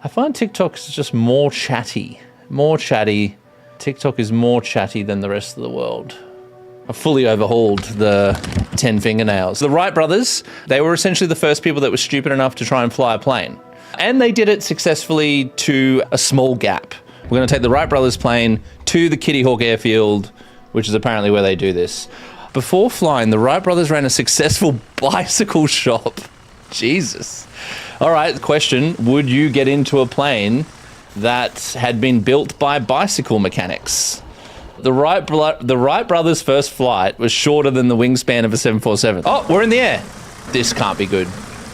I find TikTok is just more chatty. More chatty. TikTok is more chatty than the rest of the world. I fully overhauled the 10 fingernails. The Wright Brothers, they were essentially the first people that were stupid enough to try and fly a plane. And they did it successfully to a small gap. We're going to take the Wright Brothers plane to the Kitty Hawk airfield, which is apparently where they do this. Before flying, the Wright Brothers ran a successful bicycle shop. Jesus. All right, question. Would you get into a plane that had been built by bicycle mechanics? The Wright Brothers' first flight was shorter than the wingspan of a 747. Oh, we're in the air. This can't be good.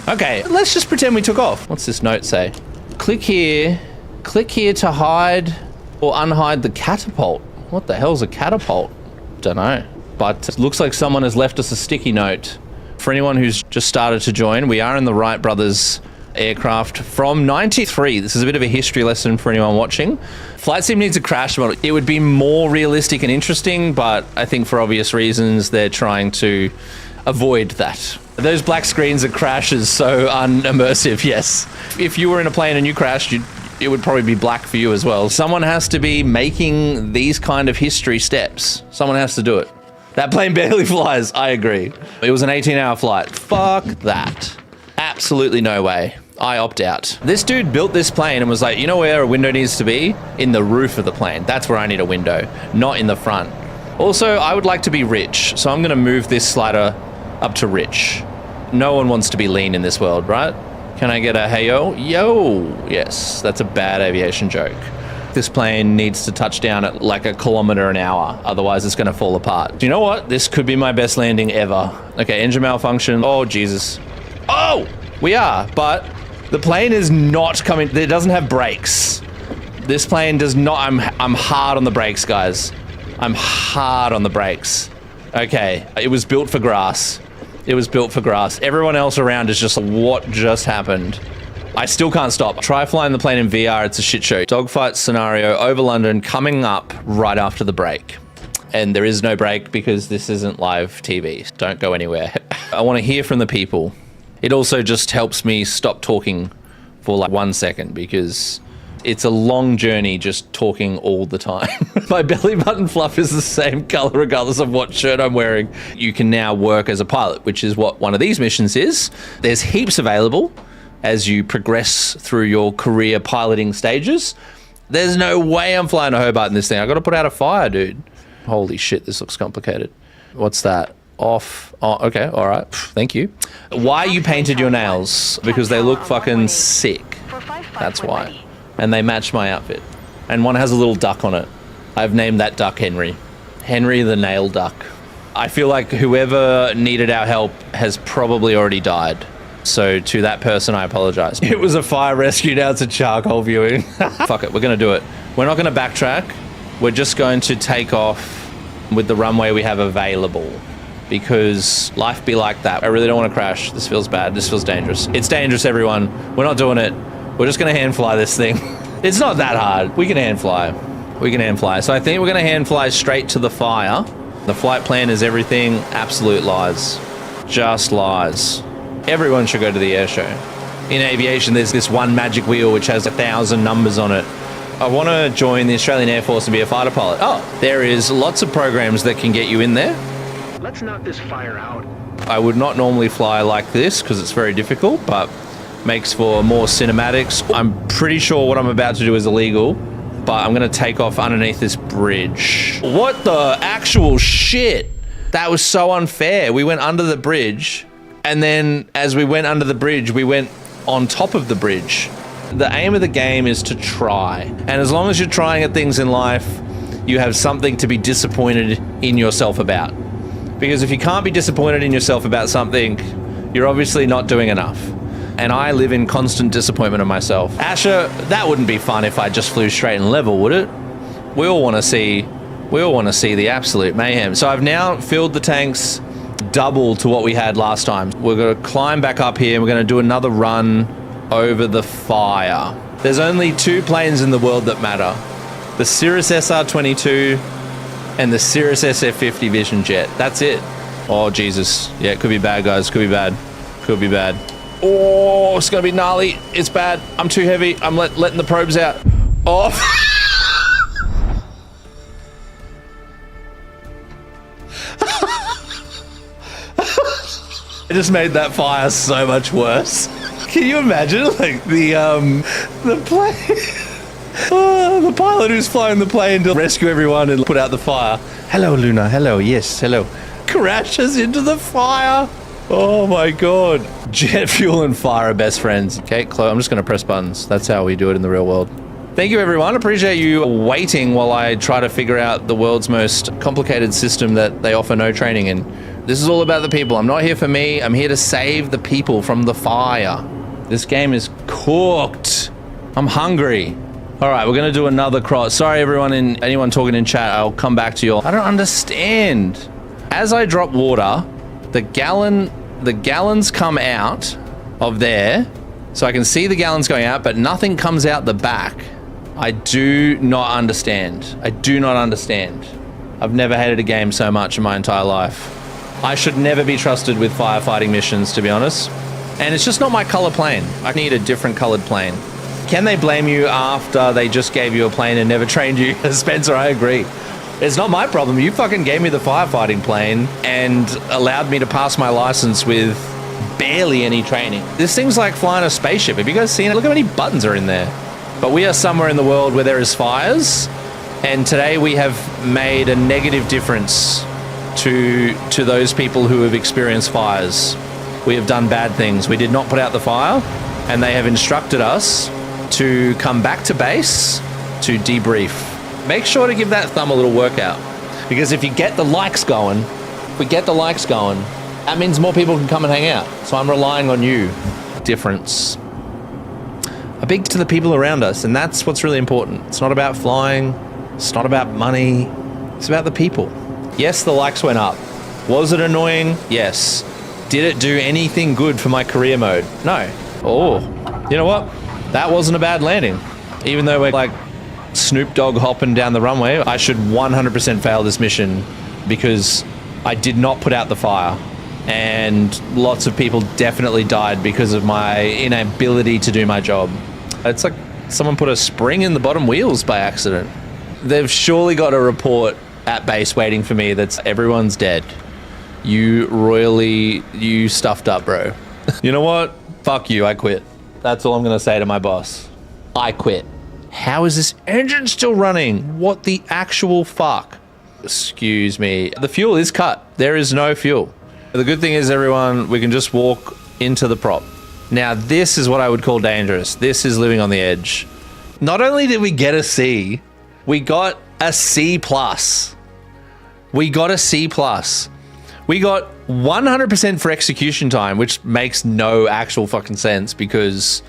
Okay, let's just pretend we took off. What's this note say? Click here to hide or unhide the catapult. What the hell's a catapult? Don't know. But it looks like someone has left us a sticky note. For anyone who's just started to join, we are in the Wright Brothers aircraft from 93. This is a bit of a history lesson for anyone watching. Flight sim needs a crash model. It would be more realistic and interesting, but I think for obvious reasons, they're trying to avoid that. Those black screens are crashes, so unimmersive, yes. If you were in a plane and you crashed, it would probably be black for you as well. Someone has to be making these kind of history steps. Someone has to do it. That plane barely flies, I agree. It was an 18-hour flight. Fuck that. Absolutely no way. I opt out. This dude built this plane and was like, you know where a window needs to be? In the roof of the plane. That's where I need a window, not in the front. Also, I would like to be rich, so I'm gonna move this slider up to rich. No one wants to be lean in this world, right? Can I get a hey-yo? Yo! Yes, that's a bad aviation joke. This plane needs to touch down at like 1 kilometer an hour, otherwise it's gonna fall apart. Do you know what? This could be my best landing ever. Okay, engine malfunction. Oh, Jesus. Oh! We are, but the plane is not coming, it doesn't have brakes. This plane does not, I'm hard on the brakes, guys. I'm hard on the brakes. Okay, it was built for grass. It was built for grass. Everyone else around is just like, what just happened? I still can't stop. Try flying the plane in VR, it's a shit show. Dogfight scenario over London coming up right after the break. And there is no break because this isn't live TV. Don't go anywhere. I want to hear from the people. It also just helps me stop talking for like 1 second because it's a long journey just talking all the time. My belly button fluff is the same color regardless of what shirt I'm wearing. You can now work as a pilot, which is what one of these missions is. There's heaps available as you progress through your career piloting stages. There's no way I'm flying a Hobart in this thing. I gotta put out a fire, dude. Holy shit, this looks complicated. What's that? Off. Oh, okay, all right. Thank you. Why you painted your nails? Because they look fucking sick. That's why. And they match my outfit. And one has a little duck on it. I've named that duck Henry. Henry the nail duck. I feel like whoever needed our help has probably already died. So to that person, I apologize. It was a fire rescue, now it's a charcoal viewing. Fuck it, we're gonna do it. We're not gonna backtrack. We're just going to take off with the runway we have available because life be like that. I really don't want to crash. This feels bad, this feels dangerous. It's dangerous, everyone. We're not doing it. We're just gonna hand fly this thing. It's not that hard. We can hand fly. We can hand fly. So I think we're gonna hand fly straight to the fire. The flight plan is everything, absolute lies. Just lies. Everyone should go to the air show. In aviation, there's this one magic wheel which has 1,000 numbers on it. I want to join the Australian Air Force and be a fighter pilot. Oh, there is lots of programs that can get you in there. Let's knock this fire out. I would not normally fly like this because it's very difficult, but makes for more cinematics. I'm pretty sure what I'm about to do is illegal, but I'm going to take off underneath this bridge. What the actual shit? That was so unfair. We went under the bridge. And then as we went under the bridge, we went on top of the bridge. The aim of the game is to try. And as long as you're trying at things in life, you have something to be disappointed in yourself about. Because if you can't be disappointed in yourself about something, you're obviously not doing enough. And I live in constant disappointment of myself. Asher, that wouldn't be fun if I just flew straight and level, would it? We all want to see the absolute mayhem. So I've now filled the tanks double to what we had last time. We're going to climb back up here and we're going to do another run over the fire. There's only 2 planes in the world that matter. The Cirrus SR-22 and the Cirrus SF-50 Vision Jet. That's it. Oh, Jesus. Yeah, it could be bad, guys. Could be bad. Could be bad. Oh, it's gonna be gnarly. It's bad. I'm too heavy. I'm letting the probes out. Oh. I just made that fire so much worse. Can you imagine, like, the plane? Oh, the pilot who's flying the plane to rescue everyone and put out the fire. Hello, Luna. Hello. Yes, hello. Crashes into the fire. Oh my god. Jet fuel and fire are best friends. Okay, Chloe, I'm just going to press buttons. That's how we do it in the real world. Thank you, everyone. Appreciate you waiting while I try to figure out the world's most complicated system that they offer no training in. This is all about the people. I'm not here for me. I'm here to save the people from the fire. This game is cooked. I'm hungry. All right, we're going to do another cross. Sorry, everyone, anyone talking in chat. I'll come back to you all. I don't understand. As I drop water, the gallons come out of there, so I can see the gallons going out, but nothing comes out the back. I do not understand. I do not understand. I've never hated a game so much in my entire life. I should never be trusted with firefighting missions, to be honest. And it's just not my color plane. I need a different colored plane. Can they blame you after they just gave you a plane and never trained you? Spencer, I agree. It's not my problem. You fucking gave me the firefighting plane and allowed me to pass my license with barely any training. This thing's like flying a spaceship. Have you guys seen it? Look how many buttons are in there. But we are somewhere in the world where there is fires, and today we have made a negative difference to those people who have experienced fires. We have done bad things. We did not put out the fire, and they have instructed us to come back to base to debrief. Make sure to give that thumb a little workout, because if you get the likes going, that means more people can come and hang out. So I'm relying on you. Difference. A big to the people around us, and that's what's really important. It's not about flying. It's not about money. It's about the people. Yes, the likes went up. Was it annoying? Yes. Did it do anything good for my career mode? No. Oh, you know what? That wasn't a bad landing. Even though we're like Snoop Dogg hopping down the runway, I should 100% fail this mission because I did not put out the fire. And lots of people definitely died because of my inability to do my job. It's like someone put a spring in the bottom wheels by accident. They've surely got a report at base waiting for me that's everyone's dead. You stuffed up, bro. You know what? Fuck you, I quit. That's all I'm gonna say to my boss. I quit. How is this engine still running? What the actual fuck? Excuse me. The fuel is cut. There is no fuel. The good thing is, everyone, we can just walk into the prop. Now, this is what I would call dangerous. This is living on the edge. Not only did we get a C, we got a C+. We got a C+. We got 100% for execution time, which makes no actual fucking sense because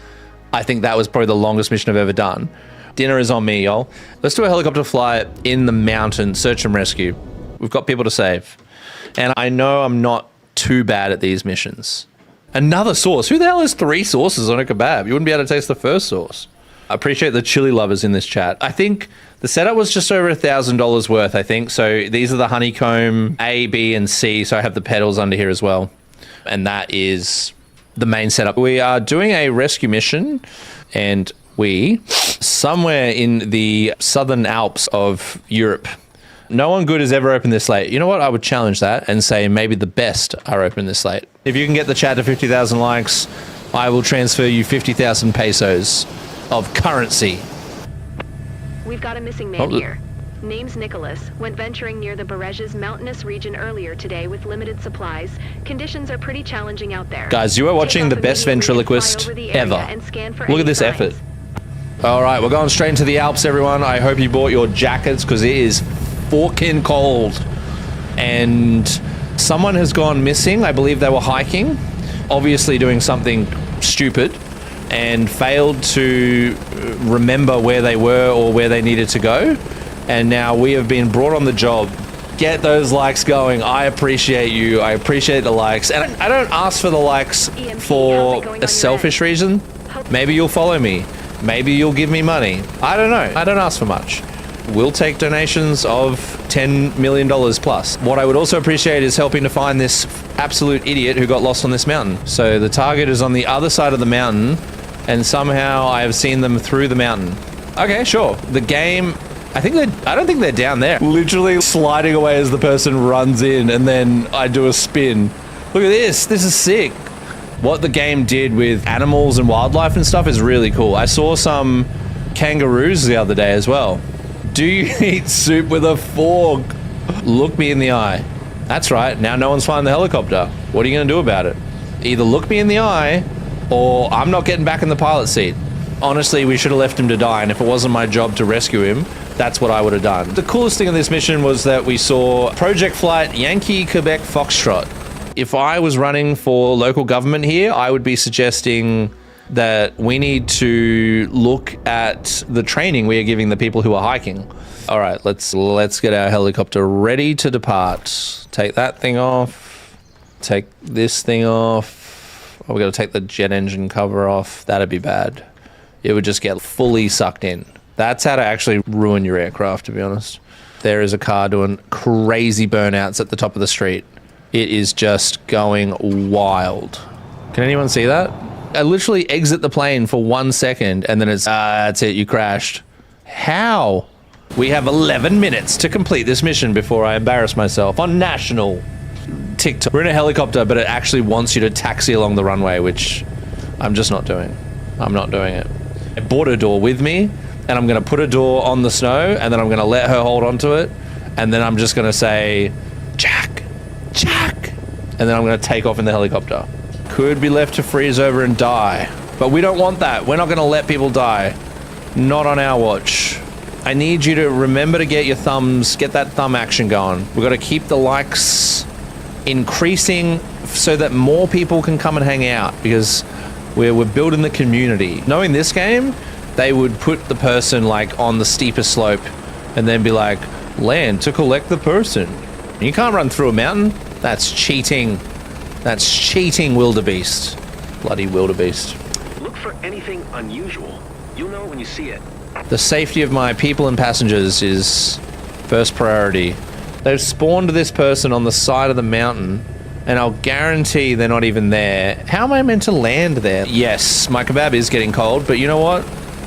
I think that was probably the longest mission I've ever done. Dinner is on me, y'all. Let's do a helicopter flight in the mountain, search and rescue. We've got people to save. And I know I'm not too bad at these missions. Another sauce. Who the hell has 3 sauces on a kebab? You wouldn't be able to taste the first sauce. I appreciate the chili lovers in this chat. I think the setup was just over $1,000 worth, I think. So these are the honeycomb A, B, and C. So I have the pedals under here as well. And that is the main setup. We are doing a rescue mission, and somewhere in the southern Alps of Europe. No one good has ever opened this late. You know what? I would challenge that and say maybe the best are open this late. If you can get the chat to 50,000 likes, I will transfer you 50,000 pesos of currency. We've got a missing man here. Name's Nicholas. Went venturing near the Bareges mountainous region earlier today with limited supplies. Conditions are pretty challenging out there. Guys, you are watching the best ventriloquist ever. Look at this effort. All right, we're going straight into the Alps, everyone. I hope you bought your jackets because it is forking cold. And someone has gone missing. I believe they were hiking, obviously doing something stupid, and failed to remember where they were or where they needed to go. And now we have been brought on the job. Get those likes going. I appreciate you. I appreciate the likes. And I don't ask for the likes for a selfish reason. Maybe you'll follow me. Maybe you'll give me money. I don't know. I don't ask for much. we'll take donations of $10 million plus. What I would also appreciate is helping to find this absolute idiot who got lost on this mountain. So the target is on the other side of the mountain, and somehow I have seen them through the mountain. Okay, sure. The game, I don't think they're down there. Literally sliding away as the person runs in, and then I do a spin. Look at this. This is sick. What the game did with animals and wildlife and stuff is really cool. I saw some kangaroos the other day as well. Do you eat soup with a fork? Look me in the eye. That's right. Now no one's flying the helicopter. What are you going to do about it? Either look me in the eye, or I'm not getting back in the pilot seat. Honestly, we should have left him to die, and if it wasn't my job to rescue him, that's what I would have done. The coolest thing in this mission was that we saw Project Flight Yankee Quebec Foxtrot. If I was running for local government here, I would be suggesting that we need to look at the training we are giving the people who are hiking. All right, let's get our helicopter ready to depart. Take that thing off. Take this thing off. Oh, we got to take the jet engine cover off. That'd be bad. It would just get fully sucked in. That's how to actually ruin your aircraft, to be honest. There is a car doing crazy burnouts at the top of the street. It is just going wild. Can anyone see that? I literally exit the plane for 1 second and then it's, that's it, you crashed. How? We have 11 minutes to complete this mission before I embarrass myself on national TikTok. We're in a helicopter, but it actually wants you to taxi along the runway, which I'm just not doing. I'm not doing it. I brought a door with me, and I'm going to put a door on the snow, and then I'm going to let her hold onto it, and then I'm just going to say, Jack, Jack, and then I'm going to take off in the helicopter. Could be left to freeze over and die, but we don't want that. We're not going to let people die. Not on our watch. I need you to remember to get your thumbs, get that thumb action going. We've got to keep the likes increasing so that more people can come and hang out, because we're building the community. Knowing this game, they would put the person like on the steepest slope and then be like, land to collect the person. You can't run through a mountain. That's cheating. That's cheating, wildebeest. Bloody wildebeest. Look for anything unusual. You'll know when you see it. The safety of my people and passengers is first priority. They've spawned this person on the side of the mountain, and I'll guarantee they're not even there. How am I meant to land there? Yes, my kebab is getting cold, but you know what?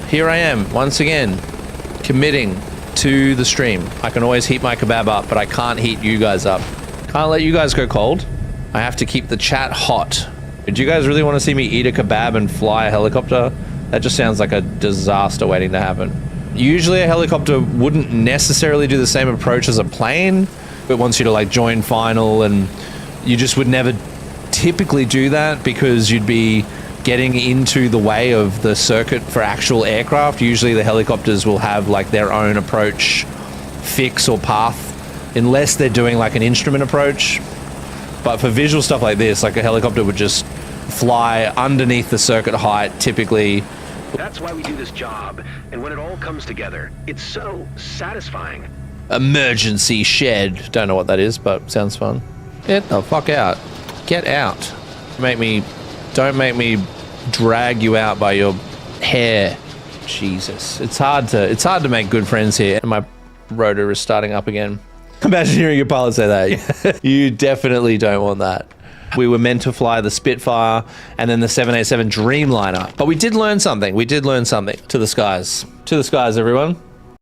Here I am, once again, committing to the stream. I can always heat my kebab up, but I can't heat you guys up. Can't let you guys go cold. I have to keep the chat hot. Do you guys really want to see me eat a kebab and fly a helicopter? That just sounds like a disaster waiting to happen. Usually a helicopter wouldn't necessarily do the same approach as a plane. It wants you to like join final, and you just would never typically do that because you'd be getting into the way of the circuit for actual aircraft. Usually the helicopters will have like their own approach, fix or path, unless they're doing like an instrument approach. But for visual stuff like this, like a helicopter would just fly underneath the circuit height typically. That's why we do this job, and when it all comes together, it's so satisfying. Emergency shed. Don't know what that is, but sounds fun. Get the fuck out. Get out. Don't make me drag you out by your hair. Jesus. It's hard to make good friends here. And my rotor is starting up again. Imagine hearing your pilot say that. You definitely don't want that. We were meant to fly the Spitfire and then the 787 Dreamliner. But we did learn something. To the skies. To the skies, everyone.